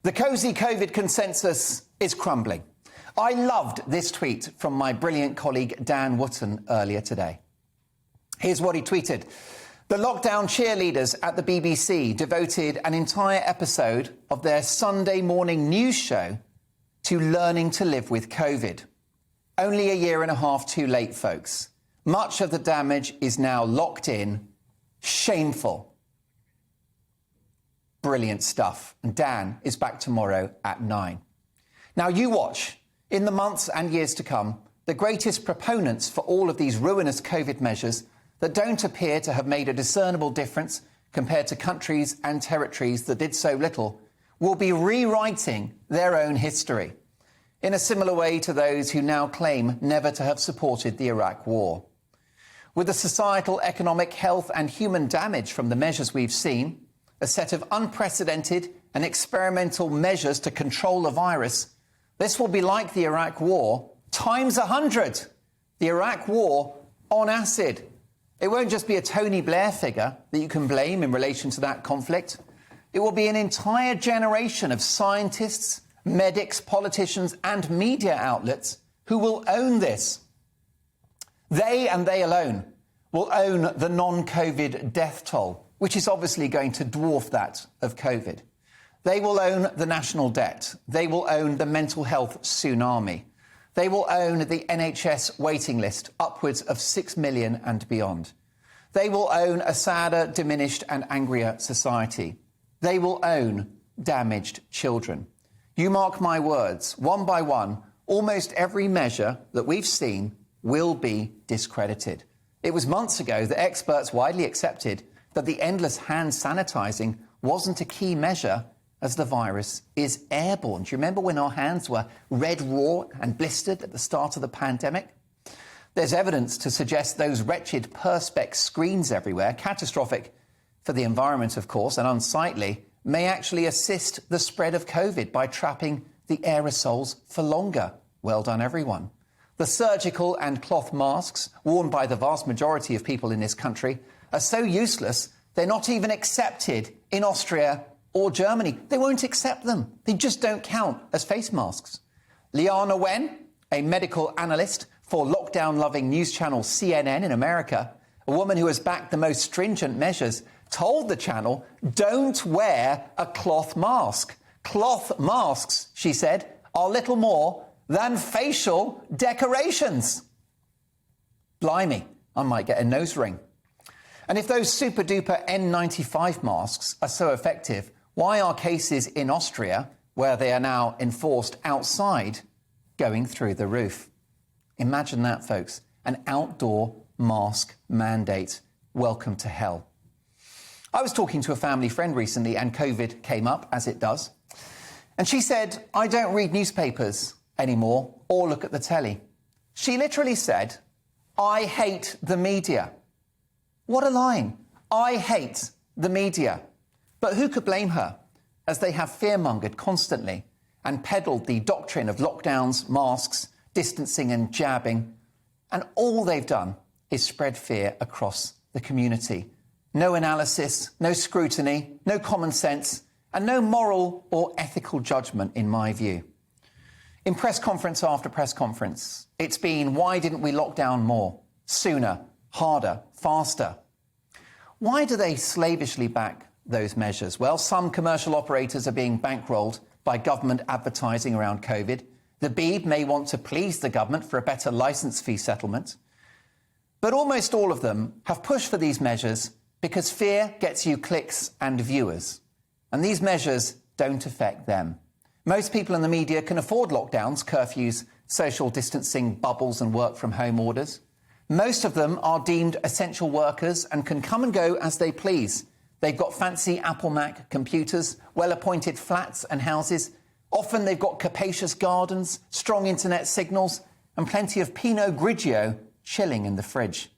The cosy COVID consensus is crumbling. I loved this tweet from my brilliant colleague Dan Wootton earlier today. Here's what he tweeted. The lockdown cheerleaders at the BBC devoted an entire episode of their Sunday morning news show to learning to live with COVID. Only a year and a half too late, folks. Much of the damage is now locked in. Shameful. Brilliant stuff. And Dan is back tomorrow at 9. Now you watch. In the months and years to come, the greatest proponents for all of these ruinous COVID measures that don't appear to have made a discernible difference compared to countries and territories that did so little will be rewriting their own history in a similar way to those who now claim never to have supported the Iraq war. With the societal, economic, health and human damage from the measures we've seen, a set of unprecedented and experimental measures to control the virus, this will be like the Iraq war times 100. The Iraq war on acid. It won't just be a Tony Blair figure that you can blame in relation to that conflict. It will be an entire generation of scientists, medics, politicians and media outlets who will own this. They and they alone will own the non-COVID death toll, which is obviously going to dwarf that of COVID. They will own the national debt. They will own the mental health tsunami. They will own the NHS waiting list, upwards of 6 million and beyond. They will own a sadder, diminished and angrier society. They will own damaged children. You mark my words, one by one, almost every measure that we've seen will be discredited. It was months ago that experts widely accepted that the endless hand sanitising wasn't a key measure as the virus is airborne. Do you remember when our hands were red raw and blistered at the start of the pandemic? There's evidence to suggest those wretched Perspex screens everywhere, catastrophic for the environment, of course, and unsightly, may actually assist the spread of COVID by trapping the aerosols for longer. Well done, everyone. The surgical and cloth masks worn by the vast majority of people in this country are so useless, they're not even accepted in Austria or Germany. They won't accept them. They just don't count as face masks. Liana Wen, a medical analyst for lockdown-loving news channel CNN in America, a woman who has backed the most stringent measures, told the channel, don't wear a cloth mask. Cloth masks, she said, are little more than facial decorations. Blimey, I might get a nose ring. And if those super-duper N95 masks are so effective, why are cases in Austria, where they are now enforced outside, going through the roof? Imagine that, folks. An outdoor mask mandate. Welcome to hell. I was talking to a family friend recently and COVID came up, as it does. And she said, I don't read newspapers anymore or look at the telly. She literally said, I hate the media. What a line. I hate the media. But who could blame her, as they have fearmongered constantly and peddled the doctrine of lockdowns, masks, distancing and jabbing. And all they've done is spread fear across the community. No analysis, no scrutiny, no common sense, and no moral or ethical judgment, in my view. In press conference after press conference, it's been, why didn't we lock down more, sooner, harder, faster? Why do they slavishly back those measures? Well, some commercial operators are being bankrolled by government advertising around COVID. The Beeb may want to please the government for a better licence fee settlement. But almost all of them have pushed for these measures because fear gets you clicks and viewers. And these measures don't affect them. Most people in the media can afford lockdowns, curfews, social distancing, bubbles and work from home orders. Most of them are deemed essential workers and can come and go as they please. They've got fancy Apple Mac computers, well-appointed flats and houses. Often they've got capacious gardens, strong internet signals and plenty of Pinot Grigio chilling in the fridge.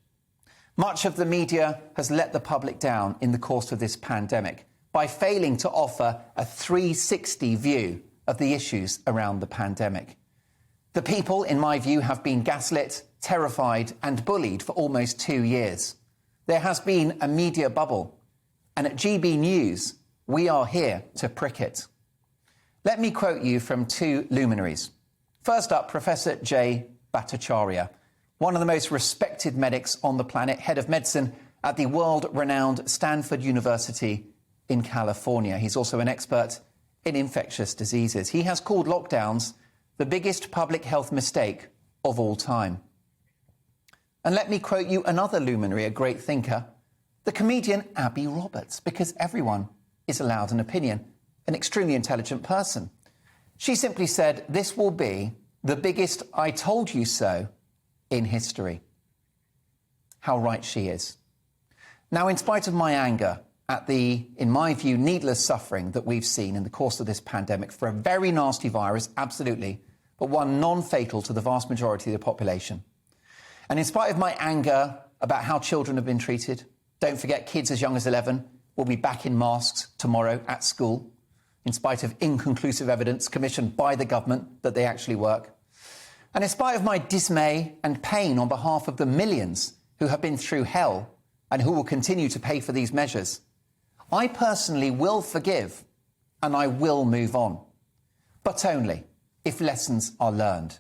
Much of the media has let the public down in the course of this pandemic by failing to offer a 360 view of the issues around the pandemic. The people, in my view, have been gaslit, terrified and bullied for almost 2 years. There has been a media bubble, and at GB News, we are here to prick it. Let me quote you from two luminaries. First up, Professor Jay Bhattacharya, one of the most respected medics on the planet, head of medicine at the world-renowned Stanford University in California. He's also an expert in infectious diseases. He has called lockdowns the biggest public health mistake of all time. And let me quote you another luminary, a great thinker, the comedian Abby Roberts, because everyone is allowed an opinion, an extremely intelligent person. She simply said, this will be the biggest I told you so in history. How right she is. Now, in spite of my anger at the, in my view, needless suffering that we've seen in the course of this pandemic for a very nasty virus, absolutely, but one non-fatal to the vast majority of the population. And in spite of my anger about how children have been treated, don't forget kids as young as 11 will be back in masks tomorrow at school, in spite of inconclusive evidence commissioned by the government that they actually work. And in spite of my dismay and pain on behalf of the millions who have been through hell and who will continue to pay for these measures, I personally will forgive and I will move on. But only if lessons are learned,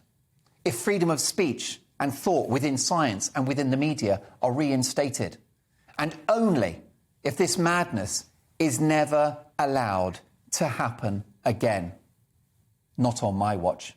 if freedom of speech and thought within science and within the media are reinstated, and only if this madness is never allowed to happen again. Not on my watch.